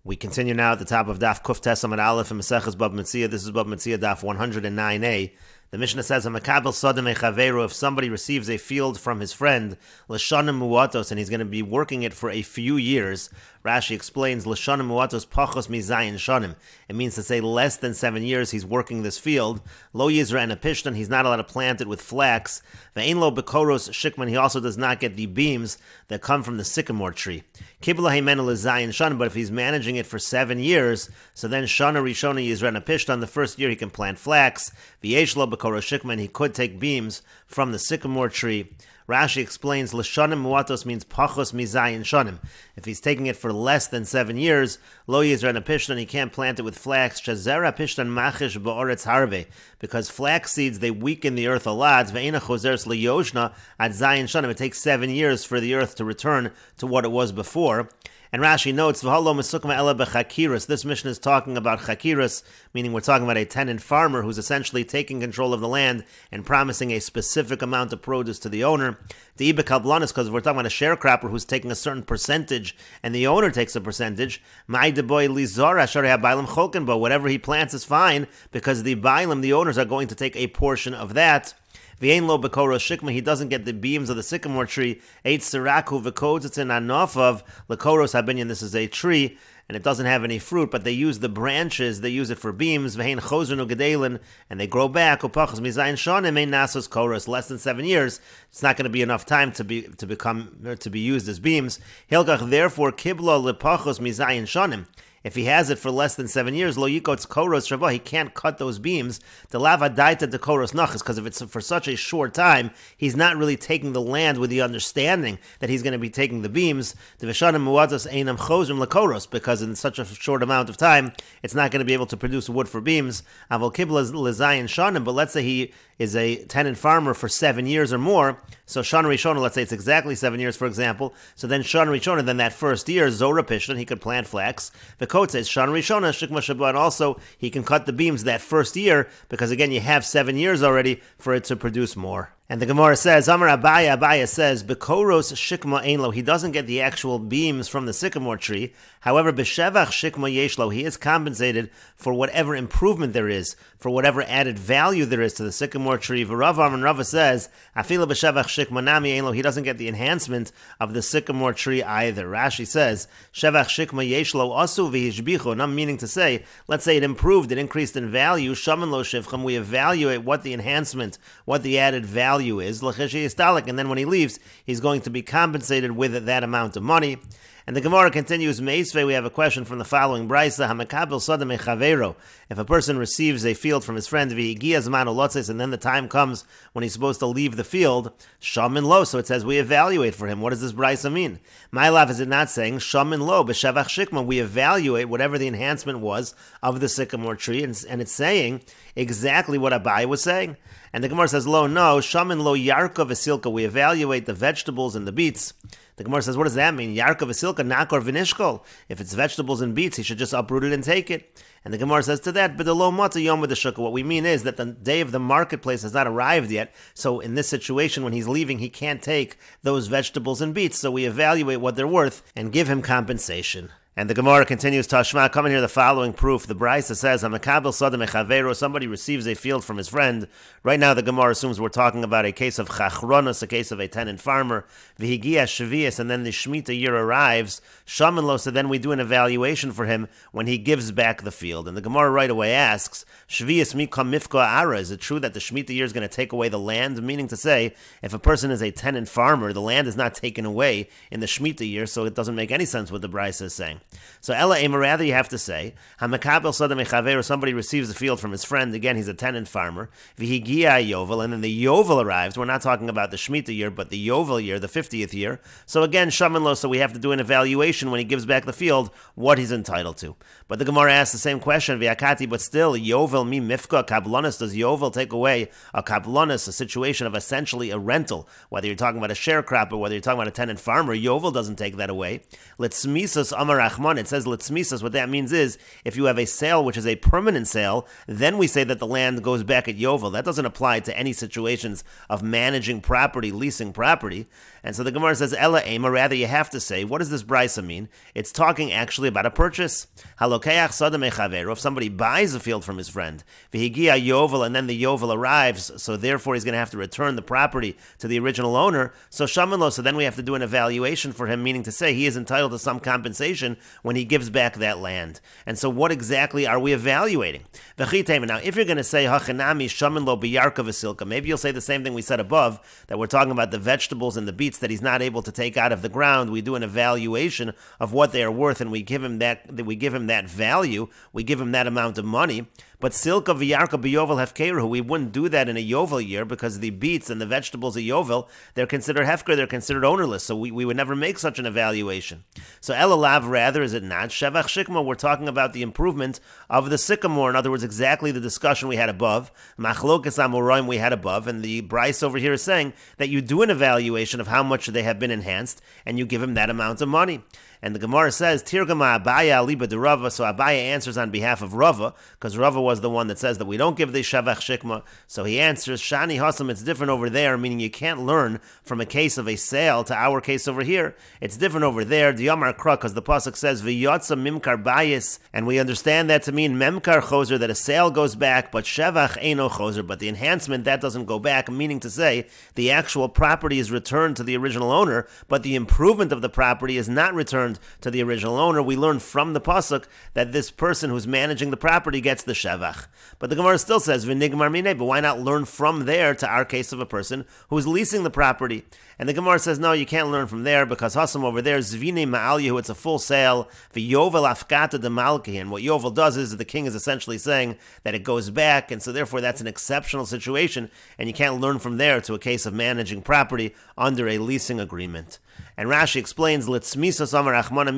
We continue now at the top of Daf Kuf Tes Amud Aleph in Maseches Bab Metzia. This is Bab Metzia Daf 109a. The Mishnah says, "Hamakabel Sodem Echaveru." If somebody receives a field from his friend, L'shanim Muatos, and he's going to be working it for a few years. Rashi explains, L'shanim Muatos Pachos Mizayin Shanim. It means to say less than 7 years he's working this field. Lo Yizra and a Pishtan, he's not allowed to plant it with flax. Ve'ein lo Bekoros Shikman, he also does not get the beams that come from the sycamore tree. Kibla Heimenu L'zayin Shanim, but if he's managing it for 7 years, so then Shana Rishona Yizra and a Pishtan, the first year he can plant flax. V'yesh lo Bekoros Shikman, he could take beams from the sycamore tree. Rashi explains, L'shanim muatos means pachos mizayin shanim. If he's taking it for less than 7 years, lo yizra pishtan, he can't plant it with flax. Shazera pishtan machish ba'oretz harve, because flax seeds, they weaken the earth a lot. Ve'ena chozers liyoshna at zayin shanim. It takes 7 years for the earth to return to what it was before. And Rashi notes, this mission is talking about chakiras, meaning we're talking about a tenant farmer who's essentially taking control of the land and promising a specific amount of produce to the owner. The ibekablanis, because we're talking about a sharecropper who's taking a certain percentage and the owner takes a percentage. Whatever he plants is fine, because the bailim, the owners, are going to take a portion of that. V'ein lo bekoros shikma, he doesn't get the beams of the sycamore tree. Eit siraku v'kodes, it's an anof of lekoros habinyan. This is a tree, and it doesn't have any fruit, but they use the branches, they use it for beams. V'ein chozrenu gedelin, and they grow back. Upachos mizayin shonim ein nasos koros. Less than 7 years, it's not going to be enough time to be used as beams. Hilgach, therefore, kiblo lepachos mizayin shonim. If he has it for less than 7 years, lo yikotz koros shavah, he can't cut those beams. The lava daita de koros nachas, because if it's for such a short time, he's not really taking the land with the understanding that he's going to be taking the beams. The veshanim muatos einam chozrim lekoros, because in such a short amount of time, it's not going to be able to produce wood for beams. Avol kibla lezayin shanim, but let's say he is a tenant farmer for 7 years or more. So Shana Rishona, let's say it's exactly 7 years, for example. So then Shana Rishona, then that first year, Zora Pishtan, he could plant flax. The code says Shana Rishona, Shikma Shabbat, and also he can cut the beams that first year, because again, you have 7 years already for it to produce more. And the Gemara says, Amar Abaya says, Bekoros Shikma Einlo, he doesn't get the actual beams from the sycamore tree. However, Beshevach Shikma Yeshlo, he is compensated for whatever improvement there is, for whatever added value there is to the sycamore tree. V'Rav Amar Rava says, Afila Beshevach Shikma Nami Einlo, he doesn't get the enhancement of the sycamore tree either. Rashi says, Shevach Shikma Yeshlo Asu V'Hishbicho, meaning to say, let's say it improved, it increased in value, Shaman Lo Shivcham, we evaluate what the enhancement, what the added value is, and then when he leaves, he's going to be compensated with that amount of money. And the Gemara continues, Meisvei, we have a question from the following Brisa, Hamakabel Sodem Echavero. If a person receives a field from his friend, V'higiyaz manu lotzes, and then the time comes when he's supposed to leave the field, Shamin lo, so it says we evaluate for him. What does this Brisa mean? My love, is it not saying, Shamin lo, b'shavach shikma, we evaluate whatever the enhancement was of the sycamore tree, and it's saying exactly what Abai was saying. And the Gemara says, Lo, no, Shamin lo yarka v'silka, we evaluate the vegetables and the beets. The Gemara says, what does that mean? Yarka v'silka nakor v'nishkol. If it's vegetables and beets, he should just uproot it and take it. And the Gemara says to that, but the lo mata yom with the shukah. What we mean is that the day of the marketplace has not arrived yet. So in this situation, when he's leaving, he can't take those vegetables and beets. So we evaluate what they're worth and give him compensation. And the Gemara continues, Tashma, come in here the following proof. The Brisa says, Hamakabel Sodem Echavero, somebody receives a field from his friend. Right now the Gemara assumes we're talking about a case of Chachronos, a case of a tenant farmer. V'higia Shvias, and then the Shemitah year arrives. Shaman so then we do an evaluation for him when he gives back the field. And the Gemara right away asks, Shvias mikam mifka ara, is it true that the Shemitah year is going to take away the land? Meaning to say, if a person is a tenant farmer, the land is not taken away in the Shemitah year, so it doesn't make any sense what the Brisa is saying. So Ella Ema, rather you have to say, Hamakabel Sodem Echaveru, somebody receives the field from his friend, again he's a tenant farmer, V'higia Yovel, and then the Yovel arrives. We're not talking about the Shemitah year, but the Yovel year, the 50th year. So again, Shaman lo, so we have to do an evaluation when he gives back the field, what he's entitled to. But the Gemara asks the same question, V'yakati, but still, Yovel mi mifka kablonis, does Yovel take away a kablonis, a situation of essentially a rental, whether you're talking about a sharecropper, whether you're talking about a tenant farmer, Yovel doesn't take that away. Let's misas amar Rachman, it says Litzmisas. What that means is, if you have a sale which is a permanent sale, then we say that the land goes back at Yovel. That doesn't apply to any situations of managing property, leasing property. And so the Gemara says, Ella Ema, rather you have to say, what does this brisa mean? It's talking actually about a purchase. Halokeach sada mechaveru, if somebody buys a field from his friend, v'higia Yovel, and then the Yovel arrives, so therefore he's going to have to return the property to the original owner, so shamanlo, so then we have to do an evaluation for him, meaning to say he is entitled to some compensation when he gives back that land. And so what exactly are we evaluating? Now, if you're going to say, hachanami shamanlo biyarka v'silka, maybe you'll say the same thing we said above, that we're talking about the vegetables and the beets that he's not able to take out of the ground. We do an evaluation of what they are worth, and we give him that value, we give him that amount of money. But silka v'yarka b'yovel hefkeru, we wouldn't do that in a yovel year, because the beets and the vegetables of yovel, they're considered hefker, they're considered ownerless, so we would never make such an evaluation. So elalav, rather, is it not? Shevach shikma, we're talking about the improvement of the sycamore. In other words, exactly the discussion we had above, machlokas amoraim we had above, and the Bryce over here is saying that you do an evaluation of how much they have been enhanced, and you give him that amount of money. And the Gemara says, Tirgama Abaya Aliba de Rava, so Abaya answers on behalf of Rava, because Rava was the one that says that we don't give the Shavach Shikma. So he answers, Shani Hasam, it's different over there, meaning you can't learn from a case of a sale to our case over here. It's different over there, Diyamar Kra, because the Pasuk says, V'yotza Mimkar Bayis, and we understand that to mean Memkar Choser, that a sale goes back, but Shavach Eino Choser, but the enhancement, that doesn't go back, meaning to say, the actual property is returned to the original owner, but the improvement of the property is not returned to the original owner. We learn from the pasuk that this person who's managing the property gets the shevach. But the Gemara still says v'nigmar minei, but why not learn from there to our case of a person who's leasing the property? And the Gemara says, no, you can't learn from there, because Hasam over there, Zvine Ma'alyahu, it's a full sale, v'yovel afkata de malki, and what Yovel does is the king is essentially saying that it goes back, and so therefore that's an exceptional situation, and you can't learn from there to a case of managing property under a leasing agreement. And Rashi explains, Litzmisas Amar Achmana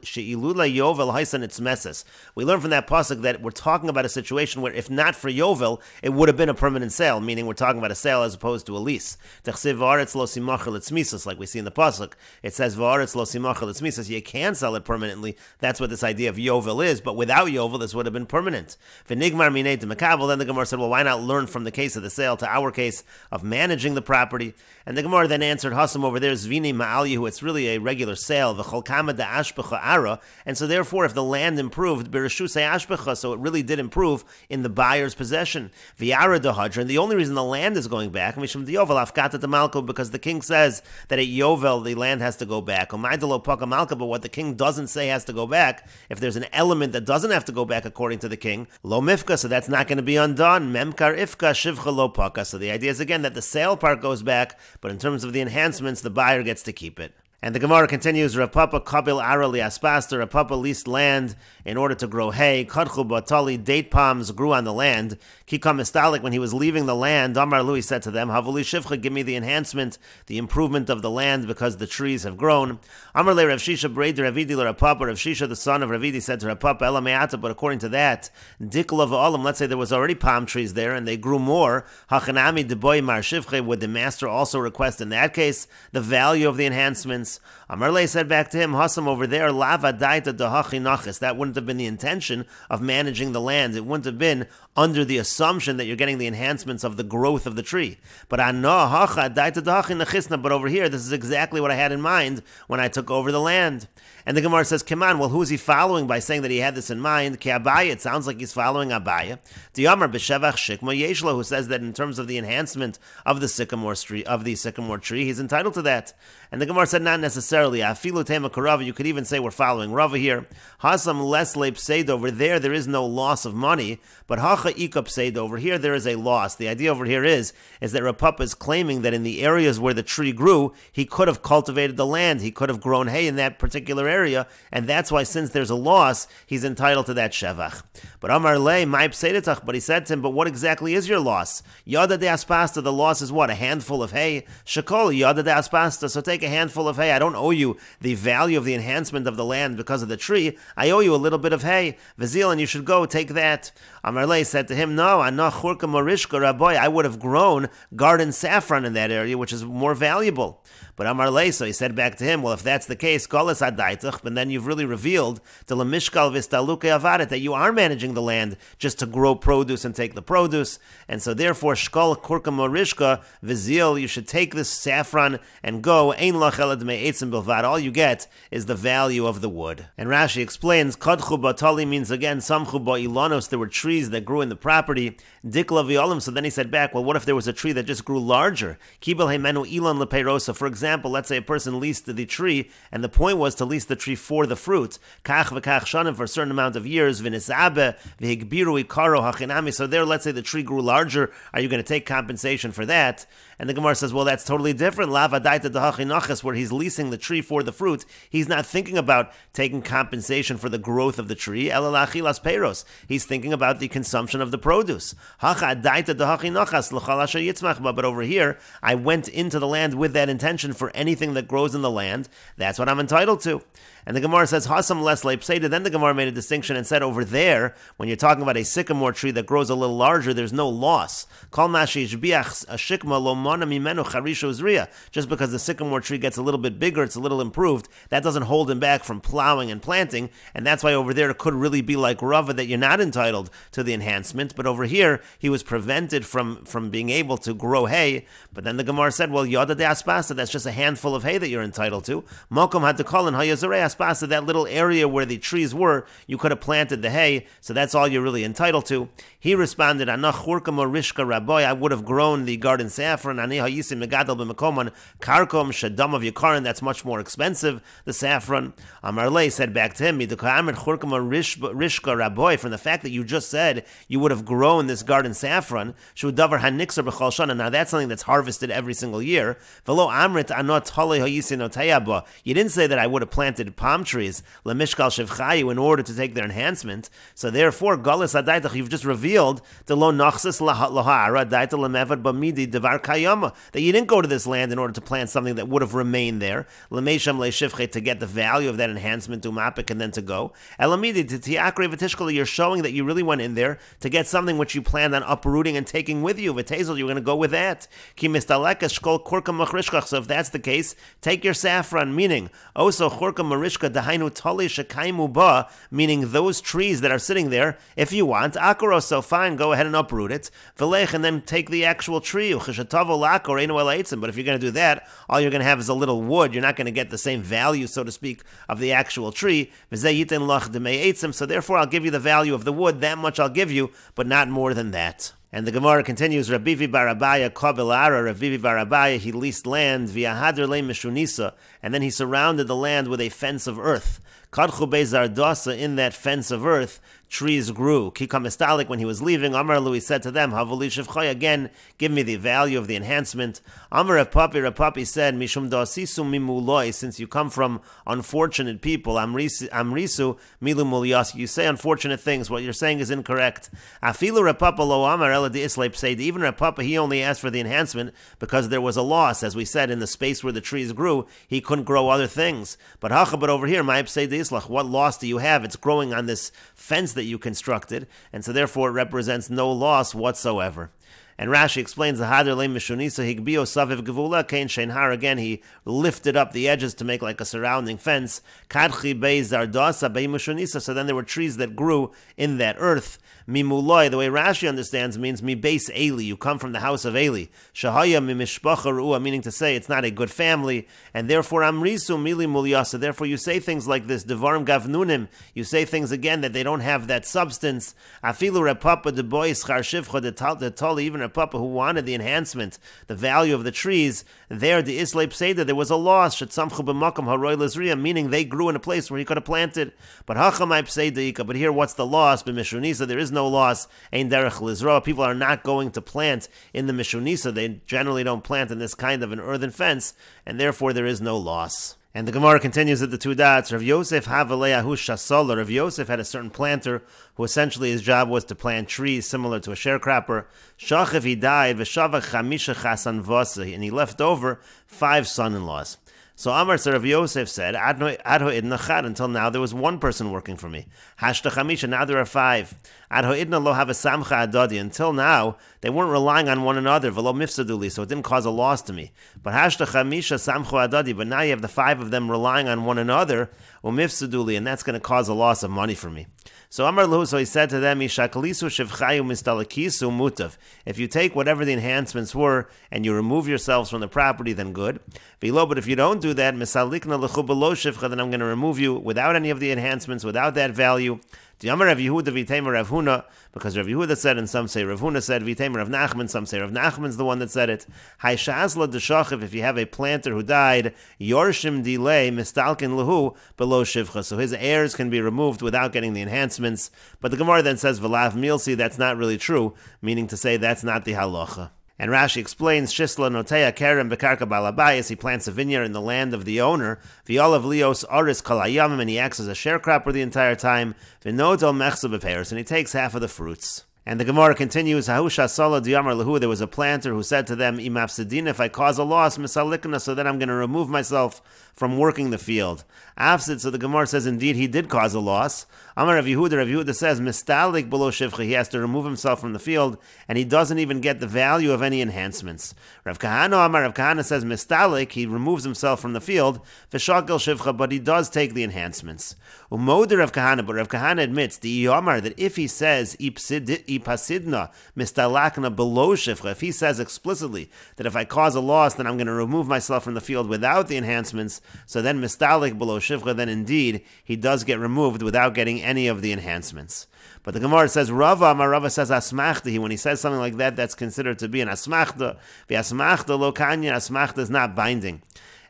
She'ilula Yovel Haisan Itzmeses. We learn from that pasuk that we're talking about a situation where if not for Yovel, it would have been a permanent sale, meaning we're talking about a sale as opposed to a lease. Techsiv V'aretz Lo Simachel Itzmisas, like we see in the pasuk. It says V'aretz Lo Simachel Itzmisas, you can sell it permanently. That's what this idea of Yovel is, but without Yovel, this would have been permanent. V'nigmar Minei to Mekabel, then the Gemara said, well, why not learn from the case of the sale to our case of managing the property? And the Gemara then answered, Hasam over there, Zvini Ma'alyahu, it's really a regular sale, v'cholkama da ashpecha ara, and so therefore if the land improved, bereshusei ashpecha, so it really did improve in the buyer's possession, v'yara dehadra, and the only reason the land is going back, mishum diyovel afkata de malko, because the king says that at Yovel the land has to go back, umaydelo paka malka, but what the king doesn't say has to go back, if there's an element that doesn't have to go back according to the king, lo mifka, so that's not going to be undone, memkar ifka shivcha lo paka, so the idea is again that the sale part goes back, but in terms of the enhancements, the buyer gets to keep it. And the Gemara continues, Rav Papa kabil ara liaspasta, Rav Papa leased land in order to grow hay, kadchu batali, date palms grew on the land, kikam istalik, when he was leaving the land, Amar Lui said to them, Havuli shivcha, give me the enhancement, the improvement of the land, because the trees have grown. Amar le Rav Shisha breid Ravidi le Rav Papa, Rav Shisha the son of Ravidi said to Rav Papa, Ela me'ata, but according to that, dikla v'olam, let's say there was already palm trees there, and they grew more, hachanami deboy mar shivcha, would the master also request in that case the value of the enhancements? Amarle said back to him, Hasam over there, lava daita dahachi nachis. That wouldn't have been the intention of managing the land. It wouldn't have been under the assumption that you're getting the enhancements of the growth of the tree. But but over here, this is exactly what I had in mind when I took over the land. And the Gemara says, come on, well, who is he following by saying that he had this in mind? Ki Abaya, it sounds like he's following Abaya. Diyamar b'shevach shikma yeshlo, who says that in terms of the enhancement of the sycamore tree, he's entitled to that. And the Gemara said, not necessarily. Afilu tema karava, you could even say we're following Rava here. Hasam les leip seid, over there is no loss of money, but hacha ikap seid, over here there is a loss. The idea over here is that Rav Papa is claiming that in the areas where the tree grew, he could have cultivated the land, he could have grown hay in that particular area, and that's why since there's a loss, he's entitled to that shevach. But Amar le, my pseidetach, but he said to him, but what exactly is your loss? Yada de aspasta, the loss is what? A handful of hay? Shakol, yada de aspasta, so take a handful of hay. I don't owe you the value of the enhancement of the land because of the tree. I owe you a little bit of hay. Vazil, and you should go take that. Amar le said to him, no, anach churka marishka raboy, I would have grown garden saffron in that area, which is more valuable. But But Amar Lei, so he said back to him, well, if that's the case, Golas Adaitach, but then you've really revealed to Lamishkal Vistaluke Avarit that you are managing the land just to grow produce and take the produce. And so therefore, Shkol Kurka Morishka Vizil, you should take this saffron and go, Ein Lachelad Me Eitzim Bilvad. All you get is the value of the wood. And Rashi explains, Kadchu Batali means again, Samchu Ba'ilanos, there were trees that grew in the property. Dikla Violim, so then he said back, well, what if there was a tree that just grew larger? Kibel Heimenu Ilan Lepeirosa. For example, let's say a person leased the tree, and the point was to lease the tree for the fruit. Kach v'kach shanim, for a certain amount of years. V'nisabe v'higbiru ikaro hachinami. So there, let's say the tree grew larger. Are you going to take compensation for that? And the Gemara says, well, that's totally different. Lava daita dehachinachas, where he's leasing the tree for the fruit. He's not thinking about taking compensation for the growth of the tree. Elalachilas peiros. He's thinking about the consumption of the produce. Hacha daita dehachinachas l'chalasha yitzmach. But over here, I went into the land with that intention for anything that grows in the land. That's what I'm entitled to. And the Gemara says, Hasam les leipseda. Then the Gemara made a distinction and said, over there, when you're talking about a sycamore tree that grows a little larger, there's no loss. Kol mashi ishbiach a shikma lo mana mimenu charisho zriya. Just because the sycamore tree gets a little bit bigger, it's a little improved, that doesn't hold him back from plowing and planting. And that's why over there it could really be like Rava, that you're not entitled to the enhancement. But over here, he was prevented from being able to grow hay. But then the Gemara said, well, yada de aspasa, that's just a handful of hay that you're entitled to. Mokom had to call in hayazarei aspasa, that little area where the trees were, you could have planted the hay, so that's all you're really entitled to. He responded, Anach churka morishka raboy, I would have grown the garden saffron, ani hayisim megadal b'mekomon karkom shadam of yikarin, that's much more expensive, the saffron. Amar Lei said back to him, miduka'amid churka morishka raboy, from the fact that you just said you would have grown this garden saffron, shu davar hanikser b'chol shana, now that's something that's harvested every single year. V'lo amrit anot tolei hayisim otayaba, you didn't say that I would have planted palm trees, lemishkal shevchayu, in order to take their enhancement. So therefore, Galus Adaitach, you've just revealed the lo nachsis laha'ara daita lemevad b'midi devar kayama, that you didn't go to this land in order to plant something that would have remained there, lemesham leishivche, to get the value of that enhancement, umapik, and then to go. Elamidi to tiakre v'tishkala, you're showing that you really went in there to get something which you planned on uprooting and taking with you. V'tezel, you're going to go with that. Ki mistaleka shkol korka machrishkach. So if that's the case, take your saffron, meaning also chorka marishka dahainu tali shekaimu ba, meaning those trees that are sitting there, if you want, akoro, so fine, go ahead and uproot it, v'lech, and then take the actual tree, ucheshatavo lakor einu eleitzim. But if you're going to do that, all you're going to have is a little wood. You're not going to get the same value, so to speak, of the actual tree. V'zeh yitin lach demei eitzim. So therefore, I'll give you the value of the wood. That much I'll give you, but not more than that. And the Gemara continues, Rabbivi Barabaya Kabelara, Rabbivi Barabaya, he leased land via Hadr Le Mishunisa, and then he surrounded the land with a fence of earth. Kadchu Bezardasa, in that fence of earth, trees grew. Kikamistalik, when he was leaving, Amar Lui said to them, Havali Shivchay, again, give me the value of the enhancement. Amar Rav Papi said, Mishum Dasisu Mimuloi, since you come from unfortunate people, Amrisu Milu Mulyas, you say unfortunate things, what you're saying is incorrect. Afilu Rav Papa Lo Amar Ela Di Islay Pseid, even Rav Papa, he only asked for the enhancement because there was a loss, as we said, in the space where the trees grew, he couldn't grow other things. But over here, my Pseid Islach, what loss do you have? It's growing on this fence that you constructed, and so therefore it represents no loss whatsoever. And Rashi explains the Hadr Le Mishunisa Higbio Saviv Gevula Kain Sheinhar, again he lifted up the edges to make like a surrounding fence. Kadchi Bei Zardasa Bei Mishunisa, so then there were trees that grew in that earth. Mimuloi, the way Rashi understands, means mi base Eli, you come from the house of Eli. Shahaya mi mishpacha ru'ah, meaning to say it's not a good family, and therefore amrisu mili mulyasa, therefore you say things like this, devarim gavnunim, you say things again that they don't have that substance. Afilu repapa de bois charshivcha de tali, even repapa who wanted the enhancement, the value of the trees, there the islay pseda, there was a loss, shetsamchu b'makam haroy lezriya, meaning they grew in a place where he could have planted. But hachamai pseda, but here what's the loss? B'mishunisa, there is no loss. Ein derech lizroa. People are not going to plant in the mishunisa. They generally don't plant in this kind of an earthen fence, and therefore there is no loss. And the Gemara continues at the two dots. Rav Yosef Havaleyahu Shasol. Rav Yosef had a certain planter who essentially his job was to plant trees similar to a sharecropper. Shachev, he died. V'shavach chamisha chasan vasa, and he left over 5 son-in-laws. So Amar Rav Yosef said, Adho idna chad, until now there was one person working for me. Hashta chamisha, now there are 5. Adho idna lo have a samcha adadi, until now they weren't relying on one another, velo mifsaduli, so it didn't cause a loss to me. But hashta chamisha samcha adadi, but now you have the 5 of them relying on one another, umifsaduli, and that's going to cause a loss of money for me. So Amar Lahu, so he said to them, Ishakalisu shivchayu mistalakisu mutav. If you take whatever the enhancements were and you remove yourselves from the property, then good. V'lo, but if you don't do that, misalikna lechu below shivcha, then I'm going to remove you without any of the enhancements, without that value. Amar Rav Yehuda v'teimer Rav Huna, because Rav Yehuda said, and some say Rav Huna said, v'teimer Rav Nachman, some say Rav Nachman's the one that said it. Hay shazla d'shachiv, if you have a planter who died, yorshim delay mistalkin lehu below shivcha, so his heirs can be removed without getting the enhancements. But the Gemara then says v'lav milsi, that's not really true, meaning to say that's not the halacha. And Rashi explains, Shisla notea kerem bekarka balabayas, he plants a vineyard in the land of the owner, v'yolav lios aris kalayamim, and he acts as a sharecropper the entire time, v'nodol mechsa b'peres, and he takes half of the fruits. And the Gemara continues, Hahusha Sala Diyamar Lahu, there was a planter who said to them, Imafsidin, if I cause a loss, misalikna, so then I'm going to remove myself from working the field. Afsid, so the Gemara says, indeed, he did cause a loss. Amar Rav Yehuda says, Mistalik below Shivcha, he has to remove himself from the field, and he doesn't even get the value of any enhancements. Rav Kahana, Amar Rav Kahana says, Mistalik, he removes himself from the field, V'shakil Shivcha, but he does take the enhancements. Umoder Rav Kahana, but Rav Kahana admits, the Yomar, that if he says, Ipasidna, Mistalakna below Shivcha, if he says explicitly that if I cause a loss, then I'm going to remove myself from the field without the enhancements, so then Mistalik below Shivcha, then indeed he does get removed without getting any of the enhancements. But the Gemara says, Rava says asmachta. When he says something like that, that's considered to be an asmachta. The asmachta lo kanya, asmachta is not binding.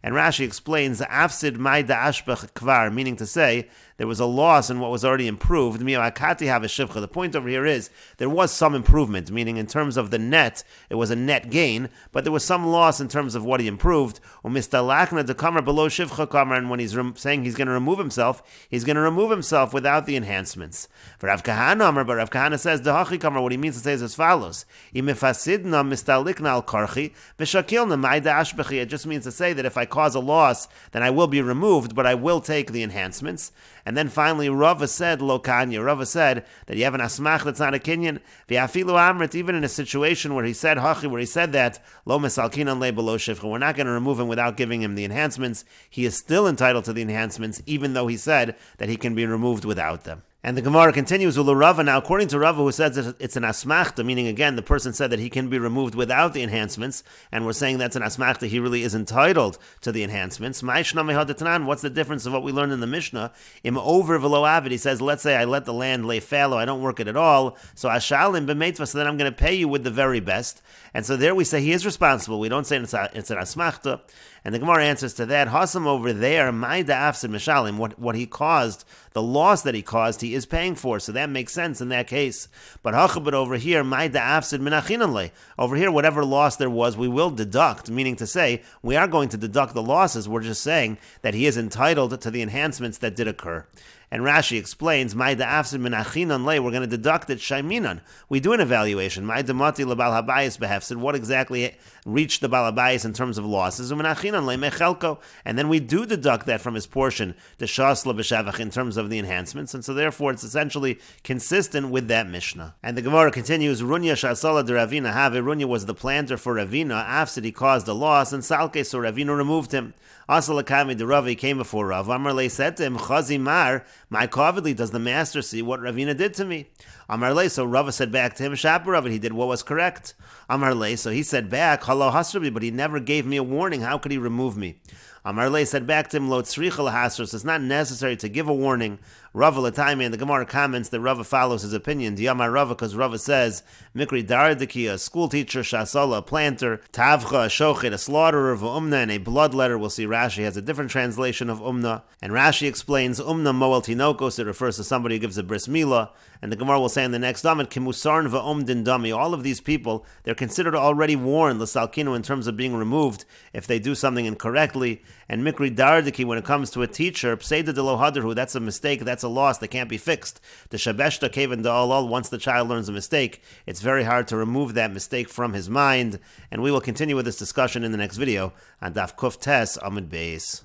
And Rashi explains, Afsid mai da'ashbech kvar, meaning to say, there was a loss in what was already improved. The point over here is, there was some improvement, meaning in terms of the net, it was a net gain, but there was some loss in terms of what he improved. And when he's saying he's going to remove himself, he's going to remove himself without the enhancements. For Rav Kahana, but Rav Kahana says, what he means to say is as follows. It just means to say that if I cause a loss, then I will be removed, but I will take the enhancements. And then finally, Rava said, Lo Kanya. Rava said that you have an asmach that's not a kinyan. V'afilu amrit, even in a situation where he said hachi, where he said that Lo mesalkinan le below shivcha, we're not going to remove him without giving him the enhancements. He is still entitled to the enhancements, even though he said that he can be removed without them. And the Gemara continues with Rava. Now, according to Rava, who says that it's an asmachta, meaning again, the person said that he can be removed without the enhancements, and we're saying that's an asmachta, he really is entitled to the enhancements. What's the difference of what we learned in the Mishnah? Im over v'lo avid, he says, let's say I let the land lay fallow, I don't work it at all, so ashalim b'meitva, so then I'm going to pay you with the very best. And so there we say he is responsible. We don't say it's an asmachta. And the Gemara answers to that, Hasam over there, my da'afsid mishalim, what he caused, the loss that he caused, he is paying for. So that makes sense in that case. But over here, my da'afsid minachinanle. Over here, whatever loss there was, we will deduct, meaning to say, we are going to deduct the losses. We're just saying that he is entitled to the enhancements that did occur. And Rashi explains, we're going to deduct it shaiminan. We do an evaluation. What exactly reached the balabayis in terms of losses? And then we do deduct that from his portion, the shasla b'shavach, in terms of the enhancements. And so therefore it's essentially consistent with that Mishnah. And the Gemara continues, Runya shasala de Ravina have. Runya was the planter for Ravina. After he caused a loss, and Salke, so Ravina removed him. Asalakami de Rav, he came before Rav. Amarle said to him, Chazimar, my covidly, does the master see what Ravina did to me? Amarle, so Rav said back to him, Shaparav, he did what was correct. Amarle, so he said back, Halo Hasrabi, but he never gave me a warning. How could he remove me? Amarle said back to him, Lo tzricha lahasros, it's not necessary to give a warning. Rava Latayme, and the Gemara comments that Rava follows his opinion. Diyamar Rava, because Rava says, Mikri Dardaki, a school teacher, Shasala, a planter, Tavcha, a shochet, a slaughterer, Umna, and a bloodletter. We'll see Rashi has a different translation of Umna. And Rashi explains, Umna Moel Tinokos, it refers to somebody who gives a bris milah. And the Gemara will say in the next Damit, Kimusarn va'umdin dami. All of these people, they're considered already warned, l'salkinu, in terms of being removed if they do something incorrectly. And Mikri Dardaki, when it comes to a teacher, Pseida de lo hadarhu, that's a mistake, that's that's a loss that can't be fixed. The Shabeshta Kavan Da'alal, once the child learns a mistake, it's very hard to remove that mistake from his mind. And we will continue with this discussion in the next video on Daf Kuf Tes Amud Beis.